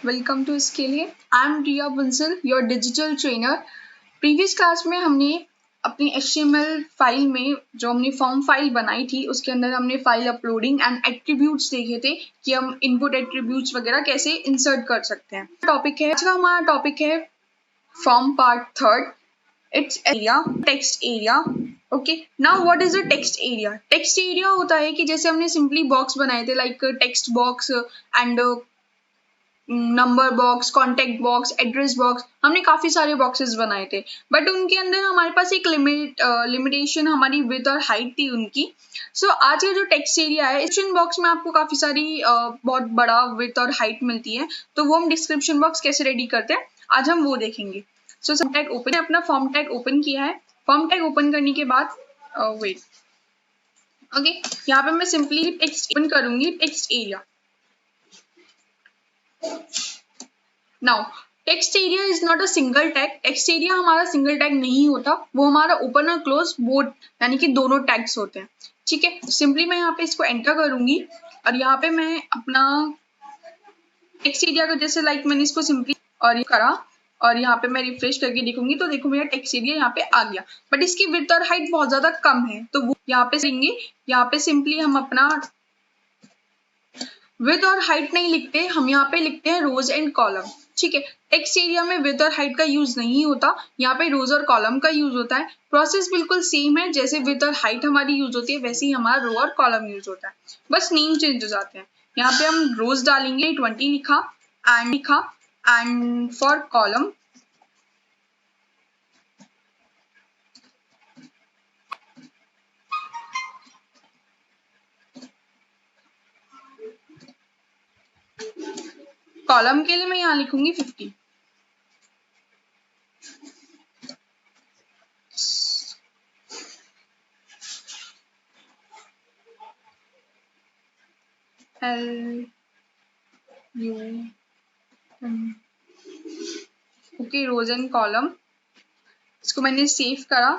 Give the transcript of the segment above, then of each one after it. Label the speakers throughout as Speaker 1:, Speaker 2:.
Speaker 1: welcome to Scale. I'm Riya Bansal, your digital trainer. Previous class में हमने अपनी HTML file में जो हमने फॉर्म फाइल बनाई थी उसके अंदर हमने फाइल अपलोडिंग एंड एट्रीब्यूट्स देखे थे कि हम इनपुट एट्रीब्यूट्स वगैरह कैसे इंसर्ट कर सकते हैं। टॉपिक है आज का हमारा टॉपिक है form part third, it's area, text area. Okay, now what is a text area? Text area होता है कि जैसे हमने सिंपली बॉक्स बनाए थे like text box and number box, contact box, address box, हमने काफी सारे बॉक्सेस बनाए थे बट उनके अंदर हमारे पास एक लिमिटेशन हमारी विड्थ और हाइट थी उनकी। सो आज का जो टेक्स्ट एरिया है, डिस्क्रिप्शन बॉक्स में आपको काफी सारी बहुत बड़ा विड्थ और हाइट मिलती है, तो वो हम डिस्क्रिप्शन बॉक्स कैसे रेडी करते हैं आज हम वो देखेंगे। सो फॉर्म टैग ओपन है, अपना फॉर्म टैग ओपन किया है। फॉर्म टैग ओपन करने के बाद वेट, ओके, यहाँ पे मैं सिंपली टेक्स्ट ओपन करूंगी, text area. Now text area is not a single tag. Text area हमारा सिंगल टैग नहीं होता, वो हमारा ओपन और क्लोज बोथ यानी कि दोनों टैग्स होते हैं। ठीक है, सिंपली मैं यहाँ पे इसको एंटर करूंगी और यहाँ पे मैं अपना टेक्स्ट एरिया का जैसे लाइक मैंने इसको सिंपली और ये करा और यहाँ पे मैं रिफ्रेश करके देखूंगी तो देखो मेरा टेक्स्ट एरिया यहाँ पे आ गया, बट इसकी विड्थ और हाइट बहुत ज्यादा कम है, तो वो यहाँ पे लेंगे, यहाँ पे सिंपली हम अपना विड्थ और हाइट नहीं लिखते, हम यहाँ पे लिखते हैं रोज एंड कॉलम। ठीक है, टेक्स्ट एरिया में विड्थ और हाइट का यूज नहीं होता, यहाँ पे रोज और कॉलम का यूज होता है। प्रोसेस बिल्कुल सेम है, जैसे विड्थ और हाइट हमारी यूज होती है वैसे ही हमारा रो और कॉलम यूज होता है, बस नेम चेंज हो जाते हैं। यहाँ पे हम रोज डालेंगे 20 लिखा एंड फॉर कॉलम कॉलम के लिए मैं यहाँ लिखूंगी 50। ओके, रोज एंड कॉलम, इसको मैंने सेव करा।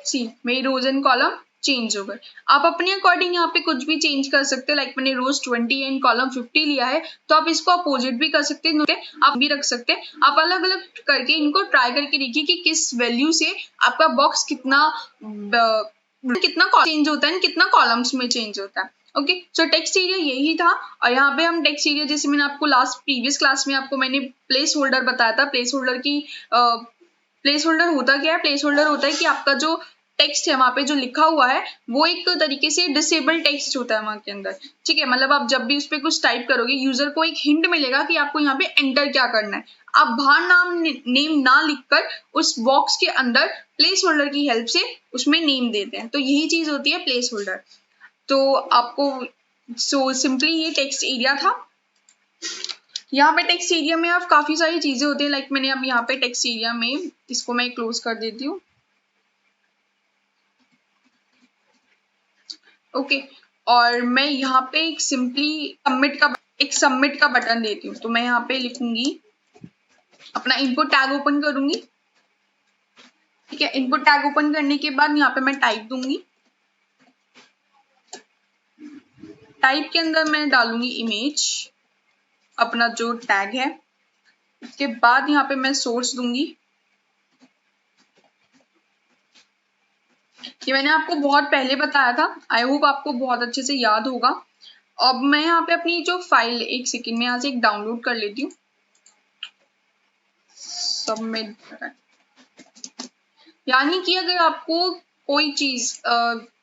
Speaker 1: सी मेरी रोज एंड कॉलम चेंज हो गए। आप अपने अकॉर्डिंग यहाँ पे कुछ भी चेंज कर सकते हैं, लाइक मैंने रोज 20 एंड कॉलम 50 लिया है तो आप इसको अपोजिट भी कर सकते हैं, आप भी रख सकते हैं। आप अलग अलग करके इनको ट्राई करके देखिए कि किस वैल्यू से आपका बॉक्स कितना चेंज होता है, कितना कॉलम्स में चेंज होता है। ओके, सो टेक्स्ट एरिया यही था। और यहाँ पे हम टेक्स्ट एरिया जैसे मैंने आपको लास्ट प्रीवियस क्लास में आपको मैंने प्लेस होल्डर बताया था, प्लेस होल्डर की प्लेस होल्डर होता क्या है? प्लेस होल्डर होता है कि आपका जो टेक्स्ट है वहां पे जो लिखा हुआ है वो एक तरीके से डिसेबल टेक्स्ट होता है वहां के अंदर। ठीक है, मतलब आप जब भी उस पर कुछ टाइप करोगे यूजर को एक हिंट मिलेगा कि आपको यहाँ पे एंटर क्या करना है। आप बाहर नेम ना लिखकर उस बॉक्स के अंदर प्लेस होल्डर की हेल्प से उसमें नेम देते हैं, तो यही चीज होती है प्लेस होल्डर। तो आपको सिंपली ये टेक्स्ट एरिया था। यहाँ पे टेक्स्ट एरिया में आप काफी सारी चीजें होती है, लाइक मैंने अब यहाँ पे टेक्स्ट एरिया में इसको मैं क्लोज कर देती हूँ। ओके, और मैं यहाँ पे एक सिंपली सबमिट का बटन देती हूँ, तो मैं यहाँ पे लिखूंगी अपना इनपुट टैग ओपन करूंगी। ठीक है, इनपुट टैग ओपन करने के बाद यहाँ पे मैं टाइप दूंगी, टाइप के अंदर मैं डालूंगी इमेज, अपना जो टैग है। उसके बाद यहाँ पे मैं सोर्स दूंगी, ये मैंने आपको बहुत पहले बताया था, आई होप आपको बहुत अच्छे से याद होगा। अब मैं यहाँ पे अपनी जो फाइल, एक सेकेंड में यहाँ से एक डाउनलोड कर लेती हूँ। सबमिट, यानी कि अगर आपको कोई चीज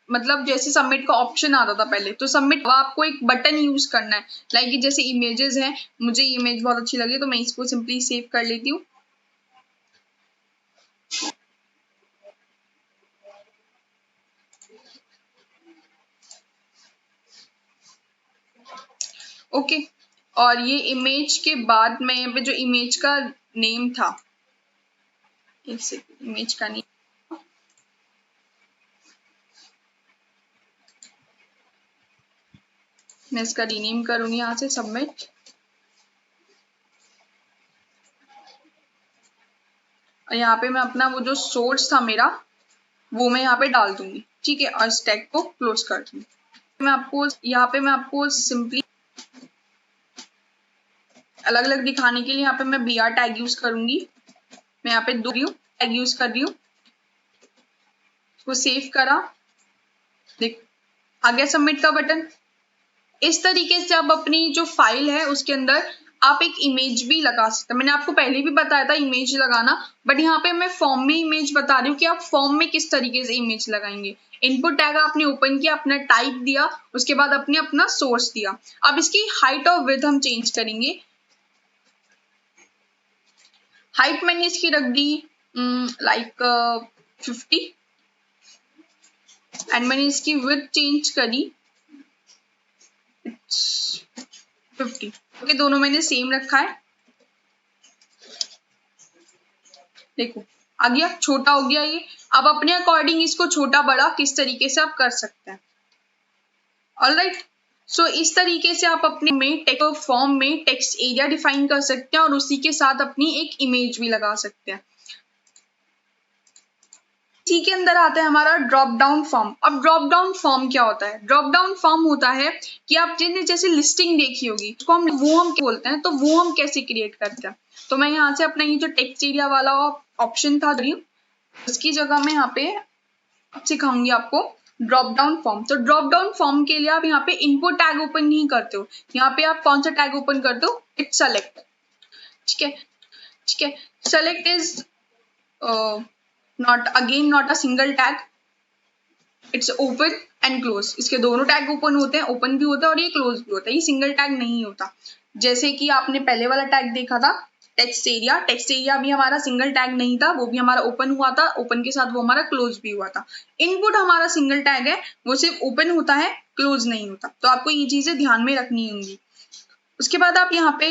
Speaker 1: मतलब जैसे सबमिट का ऑप्शन आता था पहले, तो सबमिट आपको एक बटन यूज करना है, लाइक जैसे इमेजेस हैं, मुझे इमेज बहुत अच्छी लगी तो मैं इसको सिंपली सेव कर लेती हूँ। ओके, और ये इमेज के बाद मैं यहाँ पे जो इमेज का नेम था, एक सेकेंड, इमेज का नेम मैं इसका रीनेम करूंगी यहाँ से, सबमिट। और यहाँ पे मैं अपना वो जो सोर्स था मेरा वो मैं यहाँ पे डाल दूंगी। ठीक है, और स्टैक को क्लोज कर दूंगी। मैं आपको यहाँ पे सिंपली अलग अलग दिखाने के लिए यहाँ पे मैं BR टैग यूज करूंगी। मैं यहाँ पे 2 टैग यूज कर रही हूँ। इसको सेव करा, देख आ गया सबमिट का बटन। इस तरीके से आप अपनी जो फाइल है उसके अंदर आप एक इमेज भी लगा सकते हैं। मैंने आपको पहले भी बताया था इमेज लगाना, बट यहाँ पे मैं फॉर्म में इमेज बता रही हूँ कि आप फॉर्म में किस तरीके से इमेज लगाएंगे। इनपुट टैग आपने ओपन किया, अपना टाइप दिया, उसके बाद आपने अपना सोर्स दिया। अब इसकी हाइट और विड्थ हम चेंज करेंगे। हाइट मैंने इसकी रख दी लाइक 50 एंड मैंने इसकी विड्थ चेंज करी 50। ओके, दोनों मैंने सेम रखा है। देखो आ गया, छोटा हो गया ये। अब अपने अकॉर्डिंग इसको छोटा बड़ा किस तरीके से आप कर सकते हैं। ऑलराइट, सो इस तरीके से आप अपने में टेक्स्ट फॉर्म में टेक्स्ट एरिया डिफाइन कर सकते हैं और उसी के साथ अपनी एक इमेज भी लगा सकते हैं। इसी के अंदर आता है हमारा ड्रॉप डाउन फॉर्म। अब ड्रॉप डाउन फॉर्म क्या होता है? ड्रॉप डाउन फॉर्म होता है कि आप जिन्हें जैसे लिस्टिंग देखी होगी उसको हम क्या बोलते हैं, तो वो हम कैसे क्रिएट करते हैं। तो मैं यहाँ से अपना ये जो टेक्स्ट एरिया वाला ऑप्शन था उसकी जगह में यहाँ पे सिखाऊंगी आपको ड्रॉप डाउन फॉर्म। तो ड्रॉप डाउन फॉर्म के लिए आप यहाँ पे इनपुट टैग ओपन नहीं करते हो। यहाँ पे आप कौन सा टैग ओपन करते हो? It's select. ठीक है, ठीक है। Select is not a single tag, it's open and close. इसके दोनों टैग ओपन होते हैं, ओपन भी होता है और ये क्लोज भी होता है। ये सिंगल टैग नहीं होता। जैसे कि आपने पहले वाला टैग देखा था टेक्स्ट एरिया, टेक्स्ट एरिया भी हमारा सिंगल टैग नहीं था, वो भी हमारा ओपन हुआ था, ओपन के साथ वो हमारा क्लोज भी हुआ था। इनपुट हमारा सिंगल टैग है, वो सिर्फ ओपन होता है, क्लोज नहीं होता। तो आपको ये चीजें ध्यान में रखनी होंगी। उसके बाद आप यहाँ पे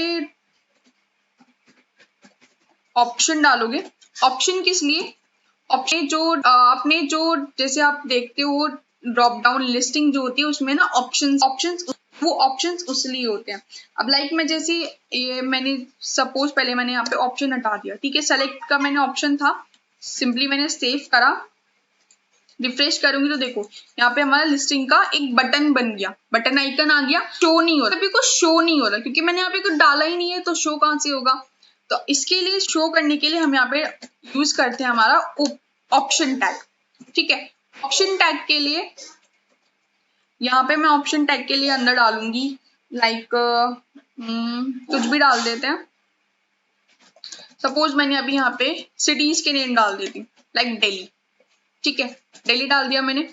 Speaker 1: ऑप्शन डालोगे। ऑप्शन किस लिए? ऑप्शन जो आपने जो जैसे आप देखते हो ड्रॉप डाउन लिस्टिंग जो होती है उसमें ना ऑप्शंस वो ऑप्शंस उसलिए होते हैं। अब लाइक मैं जैसे ये मैंने सपोज पहले मैंने यहाँ पे ऑप्शन हटा दिया, ठीक है, सेलेक्ट का मैंने ऑप्शन था, सिंपली मैंने सेव करा, रिफ्रेश करूंगी तो देखो यहाँ पे हमारा लिस्टिंग का एक बटन बन गया, बटन आइकन आ गया। शो नहीं हो रहा, अभी कुछ शो नहीं हो रहा क्योंकि मैंने यहाँ पे कुछ डाला ही नहीं है, तो शो कहाँ से होगा। तो इसके लिए शो करने के लिए हम यहाँ पे यूज करते हैं हमारा ऑप्शन टैग। ठीक है, ऑप्शन टैग के लिए यहाँ पे मैं ऑप्शन टैग के लिए अंदर डालूंगी लाइक कुछ भी डाल देते हैं। सपोज मैंने अभी यहाँ पे सिटीज के नेम डाल देती हूँ लाइक दिल्ली। ठीक है, दिल्ली डाल दिया मैंने।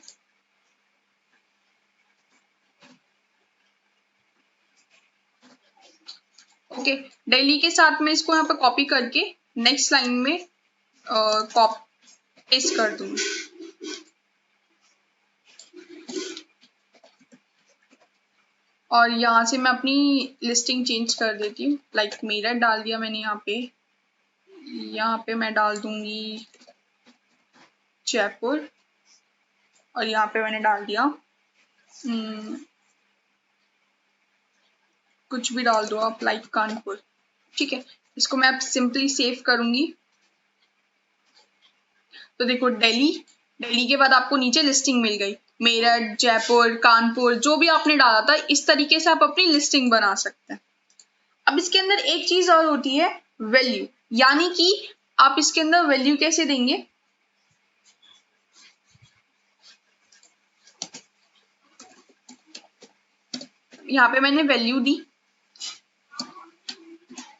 Speaker 1: ओके, दिल्ली के साथ में इसको यहाँ पे कॉपी करके नेक्स्ट लाइन में पेस्ट कर दूंगी। और यहाँ से मैं अपनी लिस्टिंग चेंज कर देती हूँ लाइक मेरठ डाल दिया मैंने यहाँ पे मैं डाल दूंगी जयपुर, और यहाँ पे मैंने डाल दिया कुछ भी डाल दो आप लाइक कानपुर। ठीक है, इसको मैं अब सिंपली सेव करूंगी। तो देखो दिल्ली के बाद आपको नीचे लिस्टिंग मिल गई, मेरठ, जयपुर, कानपुर, जो भी आपने डाला था इस तरीके से आप अपनी लिस्टिंग बना सकते हैं। अब इसके अंदर एक चीज और होती है वैल्यू, यानी कि आप इसके अंदर वैल्यू कैसे देंगे। यहाँ पे मैंने वैल्यू दी।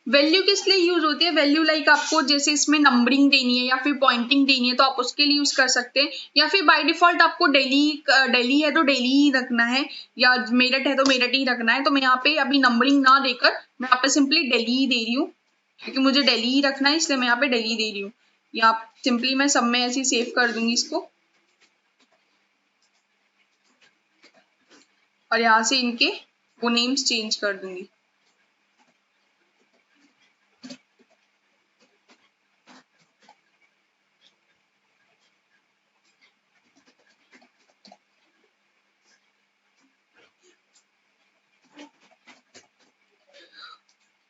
Speaker 1: वैल्यू किस लिए यूज होती है? वैल्यू लाइक आपको जैसे इसमें नंबरिंग देनी है या फिर पॉइंटिंग देनी है तो आप उसके लिए यूज कर सकते हैं, या फिर बाय डिफॉल्ट आपको दिल्ली है तो दिल्ली ही रखना है, या मेरठ है तो मेरठ ही रखना है। तो मैं यहाँ पे अभी नंबरिंग ना देकर मैं यहाँ पे सिंपली दिल्ली ही दे रही हूँ, क्योंकि मुझे दिल्ली ही रखना है, इसलिए मैं यहाँ पे दिल्ली दे रही हूँ। या सिंपली मैं सब में ऐसे सेव कर दूंगी इसको, और यहाँ से इनके वो नेम्स चेंज कर दूंगी।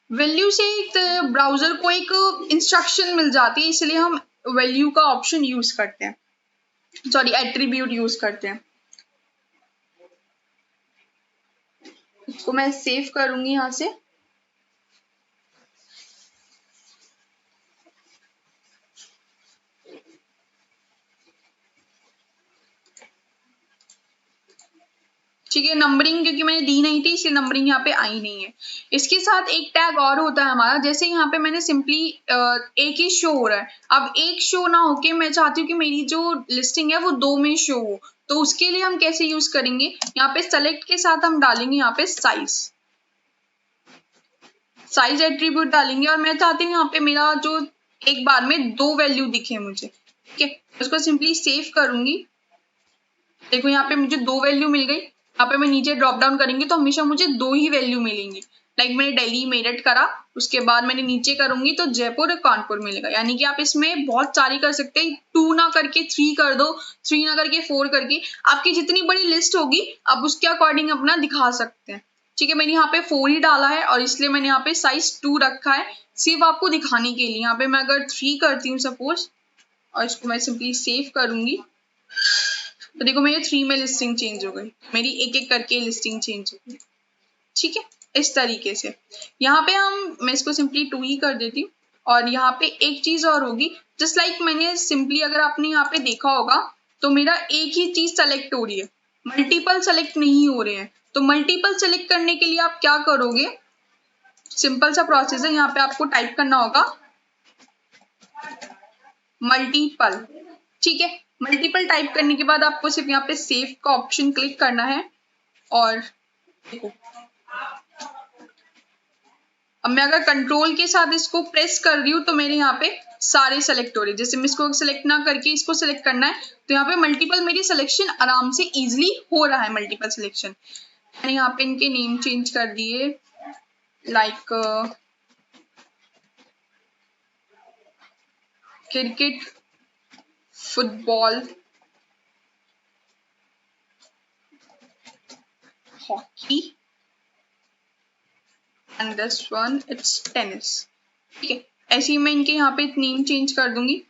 Speaker 1: वैल्यू से एक ब्राउजर को एक इंस्ट्रक्शन मिल जाती है, इसलिए हम वैल्यू का ऑप्शन यूज करते हैं, सॉरी एट्रीब्यूट यूज करते हैं। इसको मैं सेव करूंगी यहाँ से। ठीक है। नंबरिंग क्योंकि मैंने दी नहीं थी इसलिए नंबरिंग यहाँ पे आई नहीं है। इसके साथ एक टैग और होता है हमारा, जैसे यहाँ पे मैंने सिंपली एक ही शो हो रहा है, अब एक शो ना होके मैं चाहती हूँ कि मेरी जो लिस्टिंग है वो 2 में शो हो, तो उसके लिए हम कैसे यूज करेंगे, यहाँ पे सेलेक्ट के साथ हम डालेंगे यहाँ पे साइज एट्रीब्यूट डालेंगे, और मैं चाहती हूँ यहाँ पे मेरा जो एक बार में 2 वैल्यू दिखे मुझे। ठीक है, उसको सिंपली सेव करूंगी। देखो यहाँ पे मुझे 2 वैल्यू मिल गई। यहाँ पे मैं नीचे ड्रॉप डाउन करेंगे तो हमेशा मुझे 2 ही वैल्यू मिलेंगी। लाइक मैंने दिल्ली मेरठ करा, उसके बाद मैंने नीचे करूंगी तो जयपुर और कानपुर मिलेगा। यानी कि आप इसमें बहुत सारी कर सकते हैं, 2 ना करके 3 कर दो, 3 ना करके 4 करके, आपकी जितनी बड़ी लिस्ट होगी आप उसके अकॉर्डिंग अपना दिखा सकते हैं। ठीक है, मैंने यहाँ पे 4 ही डाला है और इसलिए मैंने यहाँ पे साइज 2 रखा है, सिर्फ आपको दिखाने के लिए। यहाँ पे मैं अगर 3 करती हूँ सपोज, और इसको मैं सिंपली सेव करूंगी, तो देखो मेरे 3 में लिस्टिंग चेंज हो गई, मेरी एक एक करके लिस्टिंग चेंज हो गई। ठीक है, इस तरीके से यहाँ पे मैं इसको सिंपली 2 ही कर देती हूँ। और यहाँ पे एक चीज और होगी, जस्ट लाइक मैंने सिंपली, अगर आपने यहाँ पे देखा होगा तो मेरा एक ही चीज सेलेक्ट हो रही है, मल्टीपल सेलेक्ट नहीं हो रहे हैं। तो मल्टीपल सेलेक्ट करने के लिए आप क्या करोगे, सिंपल सा प्रोसेस है, यहाँ पे आपको टाइप करना होगा मल्टीपल। ठीक है, मल्टीपल टाइप करने के बाद आपको सिर्फ यहाँ पे सेव का ऑप्शन क्लिक करना है, और देखो अब मैं अगर कंट्रोल के साथ इसको प्रेस कर रही हूँ तो मेरे यहाँ पे सारे सेलेक्ट हो रहे हैं। जैसे मैं इसको सेलेक्ट ना करके इसको सेलेक्ट करना है तो यहाँ पे मल्टीपल मेरी सिलेक्शन आराम से इजीली हो रहा है, मल्टीपल सिलेक्शन। मैंने यहाँ पे इनके नेम चेंज कर दिए, like cricket, football, hockey, and this one it's tennis. ठीक है, ऐसे ही मैं इनके यहाँ पे नेम चेंज कर दूंगी।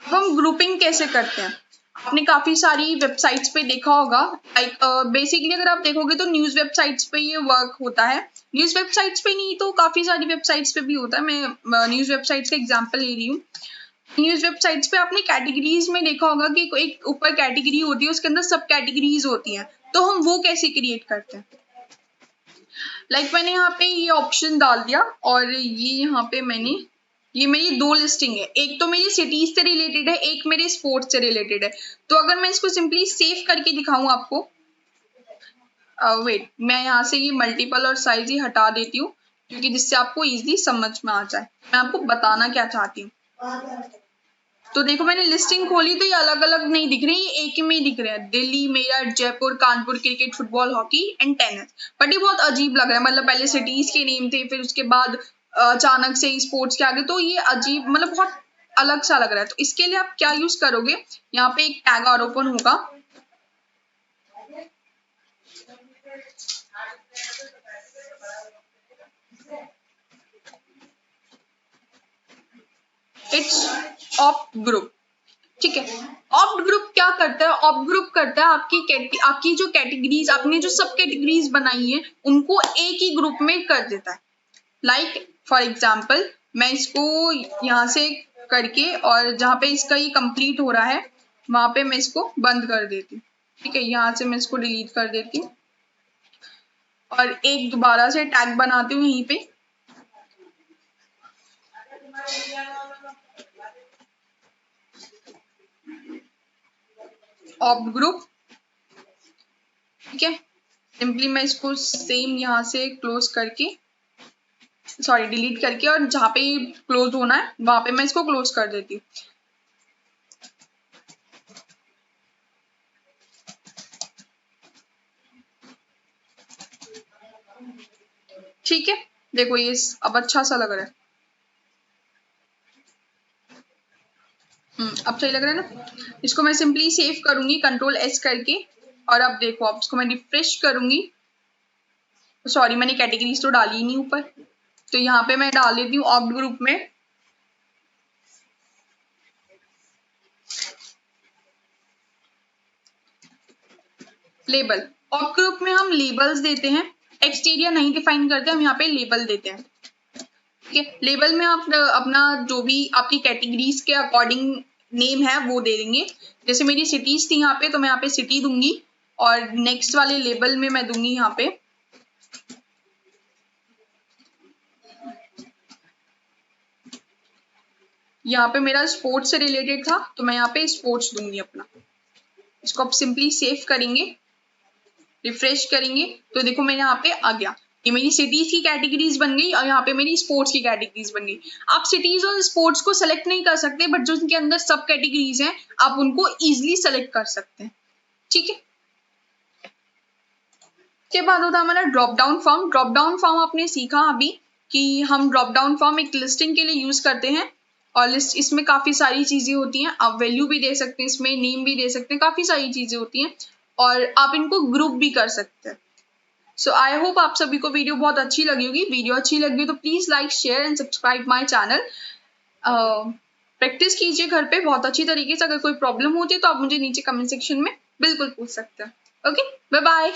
Speaker 1: हम ग्रुपिंग कैसे करते हैं, आपने काफी सारी वेबसाइट्स पे देखा होगा। लाइक बेसिकली अगर आप देखोगे तो न्यूज वेबसाइट्स पे ये वर्क होता है, न्यूज वेबसाइट्स पे नहीं तो काफी सारी वेबसाइट्स पे भी होता है। मैं न्यूज वेबसाइट्स का एग्जांपल ले रही हूँ। न्यूज वेबसाइट्स पे आपने कैटेगरीज में देखा होगा कि एक ऊपर कैटेगरी होती है, उसके अंदर सब कैटेगरीज होती हैं, तो हम वो कैसे क्रिएट करते हैं। लाइक मैंने यहाँ पे ये ऑप्शन डाल दिया, और ये यहाँ पे ये मेरी 2 लिस्टिंग है, एक तो मेरी सिटीज से रिलेटेड है, एक मेरे स्पोर्ट्स से रिलेटेड है। तो अगर मैं इसको सिंपली सेव करके दिखाऊं आपको, वेट, मैं यहाँ से ये मल्टीपल और साइज ही हटा देती हूँ, क्योंकि जिससे आपको इजीली समझ में आ जाए मैं आपको बताना क्या चाहती हूँ। तो देखो मैंने लिस्टिंग खोली तो ये अलग अलग नहीं दिख रही, ये एक ही में ही दिख रहे हैं, Delhi, Meerut, Jaipur, Kanpur, cricket, football, hockey and tennis. But ये बहुत अजीब लग रहा है, मतलब पहले सिटीज के नेम थे, फिर उसके बाद अचानक से स्पोर्ट्स के आगे, तो ये अजीब, मतलब बहुत अलग सा लग रहा है। तो इसके लिए आप क्या यूज करोगे, यहाँ पे एक टैग और ओपन होगा, इट्स ऑप्ट ग्रुप। ठीक है, ऑप्ट ग्रुप क्या करता है, ऑप्ट ग्रुप करता है आपकी जो कैटेगरीज, आपने जो सब कैटेगरीज बनाई है उनको एक ही ग्रुप में कर देता है। लाइक फॉर एग्जाम्पल मैं इसको यहाँ से करके, और जहाँ पे इसका ये कंप्लीट हो रहा है वहां पे मैं इसको बंद कर देती हूँ। ठीक है, यहाँ से मैं इसको डिलीट कर देती हूँ और एक दोबारा से टैग बनाती हूँ यहीं पे, ऑप्ट ग्रुप। ठीक है, सिंपली मैं इसको सेम यहाँ से क्लोज करके, सॉरी डिलीट करके, और जहाँ पे क्लोज होना है वहां पे मैं इसको क्लोज कर देती हूँ। ठीक है, देखो ये अब अच्छा सा लग रहा है। अब सही लग रहा है ना। इसको मैं सिंपली सेव करूंगी कंट्रोल एस करके, और अब देखो अब इसको मैं रिफ्रेश करूंगी। सॉरी मैंने कैटेगरीज तो डाली ही नहीं ऊपर, तो यहाँ पे मैं डाल देती हूँ ऑप्ट ग्रुप में लेबल। ऑप्ट ग्रुप में हम लेबल्स देते हैं, टेक्स्ट एरिया नहीं डिफाइन करते, हम यहाँ पे लेबल देते हैं। ठीक है, लेबल में आप अपना जो भी आपकी कैटेगरीज के अकॉर्डिंग नेम है वो दे देंगे। जैसे मेरी सिटीज थी यहाँ पे, तो मैं यहाँ पे सिटी दूंगी और नेक्स्ट वाले लेबल में मैं दूंगी यहाँ पे मेरा स्पोर्ट्स से रिलेटेड था, तो मैं यहाँ पे स्पोर्ट्स दूंगी अपना। इसको आप सिंपली सेव करेंगे, रिफ्रेश करेंगे तो देखो मेरे यहाँ पे आ गया। ये मेरी सिटीज की कैटेगरीज बन गई और यहाँ पे मेरी स्पोर्ट्स की कैटेगरीज बन गई। आप सिटीज और स्पोर्ट्स को सेलेक्ट नहीं कर सकते, बट जो उनके अंदर सब कैटेगरीज हैं आप उनको इजिली सेलेक्ट कर सकते हैं। ठीक है, के बाद होता है हमारा drop down form. Drop down form आपने सीखा अभी कि हम ड्रॉप डाउन फॉर्म एक लिस्टिंग के लिए यूज करते हैं और लिस्ट इसमें काफी सारी चीजें होती हैं। आप वैल्यू भी दे सकते हैं, इसमें नेम भी दे सकते हैं, काफी सारी चीजें होती हैं और आप इनको ग्रुप भी कर सकते हैं। सो आई होप आप सभी को वीडियो बहुत अच्छी लगी होगी। वीडियो अच्छी लगी हो तो please like, share and subscribe my channel. Practice कीजिए घर पे बहुत अच्छी तरीके से। अगर कोई प्रॉब्लम होती है तो आप मुझे नीचे कमेंट सेक्शन में बिल्कुल पूछ सकते हैं। Okay, bye bye.